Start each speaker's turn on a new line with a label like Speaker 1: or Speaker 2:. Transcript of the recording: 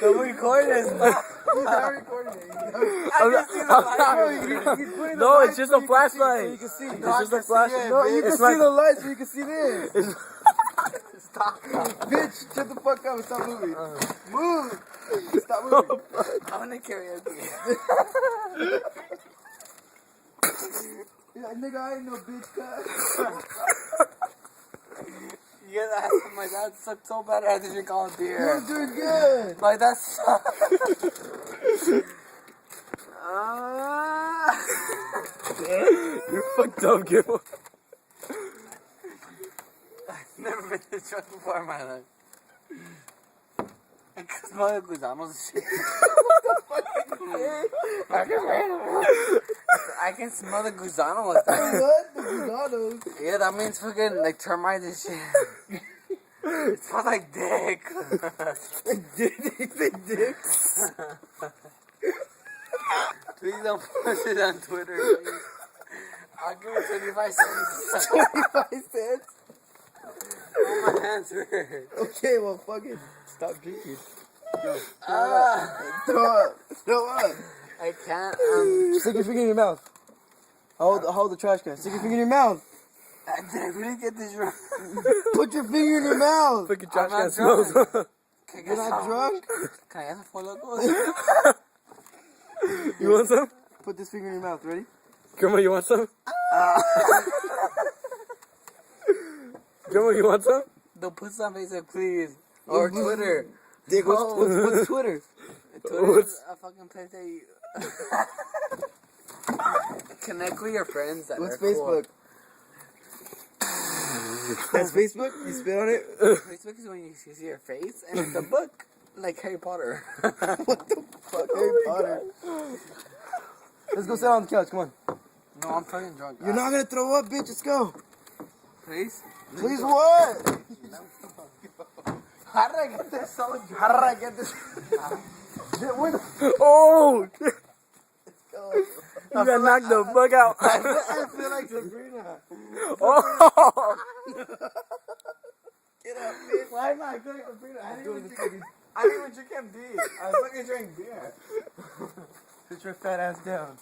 Speaker 1: Don't record this.
Speaker 2: He's not recording it.
Speaker 1: No, it's just a flashlight.
Speaker 2: You can see.
Speaker 1: It's just a flashlight.
Speaker 2: No, you can
Speaker 1: It's
Speaker 2: see
Speaker 1: like-
Speaker 2: the light so you can see this.
Speaker 1: Stop.
Speaker 2: Bitch, shut the fuck up and stop moving. Move. Stop moving.
Speaker 1: I'm gonna karaoke.
Speaker 2: Yeah, nigga, I ain't no bitch, cuz.
Speaker 1: You guys asked my dad sucked so bad I had to drink all beer.
Speaker 2: You're doing good.
Speaker 1: Like that's You're fucked up, Gil. I've never been this drunk before in my life. I can smell the gusanos and shit. I can smell the gusano.
Speaker 2: What? The Gusanos.
Speaker 1: Yeah, that means fucking like termites and shit. It smells like dick.
Speaker 2: They dick.
Speaker 1: Please don't post it on Twitter. Please. I'll give you 25 cents.
Speaker 2: 25 cents.
Speaker 1: Oh, my hands hurt.
Speaker 2: Okay, well, fucking stop drinking.
Speaker 1: Ah,
Speaker 2: Throw up. Throw up.
Speaker 1: I can't.
Speaker 2: Stick your finger in your mouth. Hold the trash can. Stick your finger in your mouth.
Speaker 1: Did I really get this wrong?
Speaker 2: Put your finger in your mouth.
Speaker 1: Fucking trash can smells. Can I
Speaker 2: You're
Speaker 1: get
Speaker 2: not
Speaker 1: some?
Speaker 2: drunk?
Speaker 1: Can I get some Four Locos?
Speaker 3: You want some?
Speaker 2: Put this finger in your mouth. Ready?
Speaker 3: Grandma, you want some? Grandma, you want some?
Speaker 1: Don't put some Facebook, please. Or Twitter.
Speaker 2: Dick, what's Twitter?
Speaker 1: Twitter is a fucking place that you connect with your friends. That
Speaker 2: What's
Speaker 1: are cool.
Speaker 2: Facebook? That's Facebook? You spit on it?
Speaker 1: Facebook is when you see your face, and it's a book, like Harry Potter.
Speaker 2: What the fuck? Harry Potter. Let's go sit on the couch. Come on.
Speaker 1: No, I'm fucking drunk.
Speaker 2: You're not gonna throw up, bitch. Let's go.
Speaker 1: Please?
Speaker 2: Please what?
Speaker 1: How did I get this so drunk?
Speaker 2: How did I get this? Where the
Speaker 3: Oh!
Speaker 2: go?
Speaker 3: You got knocked the fuck out.
Speaker 2: I feel like Sabrina.
Speaker 3: Oh!
Speaker 2: Get up, bitch.
Speaker 1: Why am I doing Sabrina? I didn't even drink MD. I fucking drank beer.
Speaker 2: Put your fat ass down.